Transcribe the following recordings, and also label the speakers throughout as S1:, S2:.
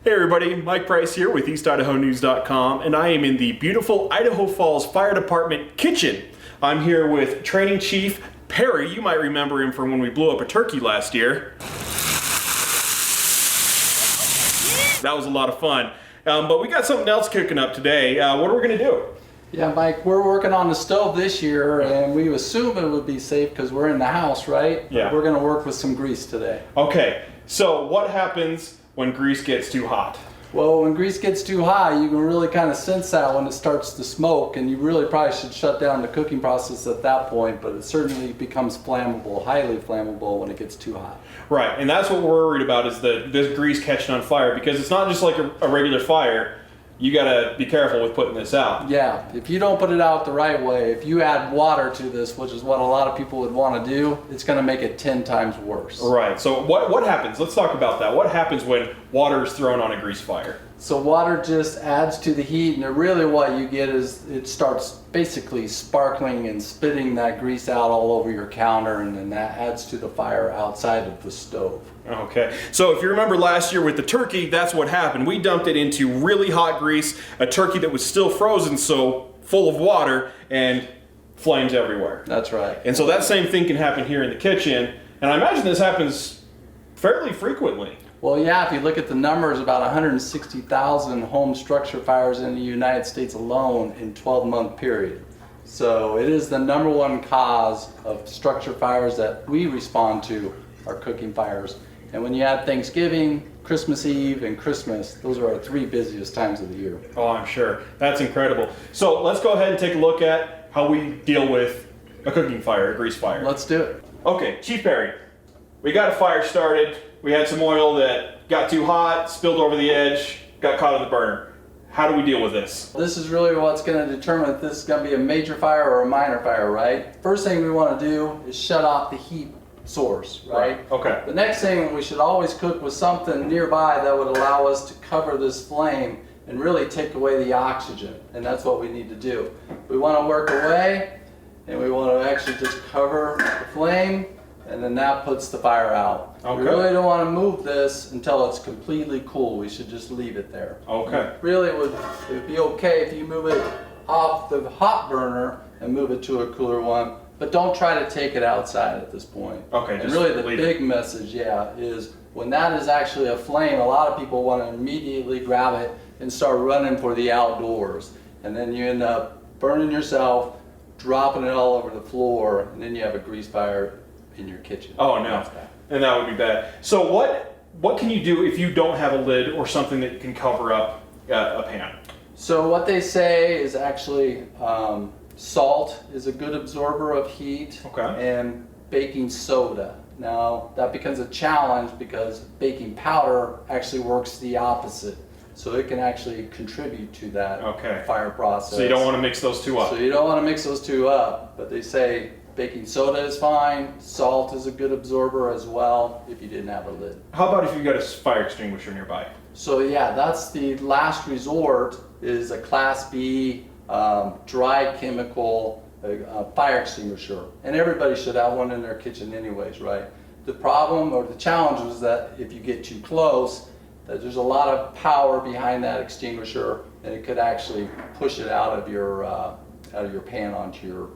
S1: Hey everybody, Mike Price here with EastIdahoNews.com, and I am in the beautiful Idaho Falls Fire Department kitchen. I'm here with Training Chief Perry. You might remember him from when we blew up a turkey last year. That was a lot of fun. But we got something else cooking up today. What are we going to do?
S2: Yeah, Mike, we're working on the stove this year, and we assume it would be safe because we're in the house, right?
S1: Yeah.
S2: We're going to work with some grease today.
S1: Okay, so what happens when grease gets too hot?
S2: Well, when grease gets too high, you can really kind of sense that when it starts to smoke, and you really probably should shut down the cooking process at that point, but it certainly becomes flammable, highly flammable when it gets too hot.
S1: Right, and that's what we're worried about, is this grease catching on fire, because it's not just like a regular fire. You gotta be careful with putting this out.
S2: Yeah, if you don't put it out the right way, if you add water to this, which is what a lot of people would want to do, it's going to make it 10 times worse.
S1: Right, so what happens? Let's talk about that. What happens when water is thrown on a grease fire?
S2: So water just adds to the heat, and really what you get is it starts basically sparkling and spitting that grease out all over your counter, and then that adds to the fire outside of the stove.
S1: Okay, so if you remember last year with the turkey, that's what happened. We dumped it into really hot grease, a turkey that was still frozen, so full of water, and flames everywhere.
S2: That's right.
S1: And so that same thing can happen here in the kitchen, and I imagine this happens fairly frequently.
S2: Well, yeah, if you look at the numbers, about 160,000 home structure fires in the United States alone in 12-month period. So it is the #1 cause of structure fires that we respond to are cooking fires. And when you add Thanksgiving, Christmas Eve, and Christmas, those are our 3 busiest times of the year.
S1: Oh, I'm sure. That's incredible. So let's go ahead and take a look at how we deal with a cooking fire, a grease fire.
S2: Let's do it.
S1: Okay, Chief Perry, we got a fire started. We had some oil that got too hot, spilled over the edge, got caught on the burner. How do we deal with this?
S2: This is really what's going to determine if this is going to be a major fire or a minor fire, right? First thing we want to do is shut off the heat source, right?
S1: Okay.
S2: The next thing, we should always cook with something nearby that would allow us to cover this flame and really take away the oxygen, and that's what we need to do. We want to work away, and we want to actually just cover the flame, and then that puts the fire out.
S1: Okay.
S2: We really don't want to move this until it's completely cool. We should just leave it there.
S1: Okay.
S2: Really, it would be okay if you move it off the hot burner and move it to a cooler one, but don't try to take it outside at this point.
S1: Okay,
S2: and
S1: just
S2: really the
S1: leave
S2: big
S1: it.
S2: message, is when that is actually a flame, a lot of people want to immediately grab it and start running for the outdoors. And then you end up burning yourself, dropping it all over the floor, and then you have a grease fire in your kitchen.
S1: Oh no, and that would be bad. So what can you do if you don't have a lid or something that can cover up a pan?
S2: So what they say is actually salt is a good absorber of heat.
S1: Okay.
S2: And baking soda. Now that becomes a challenge because baking powder actually works the opposite. So it can actually contribute to that fire process.
S1: So you don't want to mix those two up.
S2: So you don't want to mix those two up, but they say baking soda is fine, salt is a good absorber as well if you didn't have a lid.
S1: How about if you've got a fire extinguisher nearby?
S2: So yeah, that's the last resort, is a Class B dry chemical fire extinguisher. And everybody should have one in their kitchen anyways, right? The problem or the challenge is that if you get too close, that there's a lot of power behind that extinguisher, and it could actually push it out of your pan onto your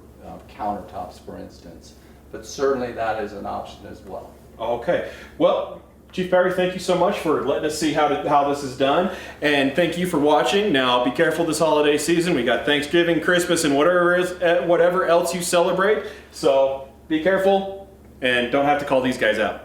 S2: countertops, for instance. But certainly that is an option as well.
S1: Okay. Well, Chief Perry, thank you so much for letting us see how this is done, and thank you for watching. Now, be careful this holiday season. We got Thanksgiving, Christmas, and whatever else you celebrate. So be careful, and don't have to call these guys out.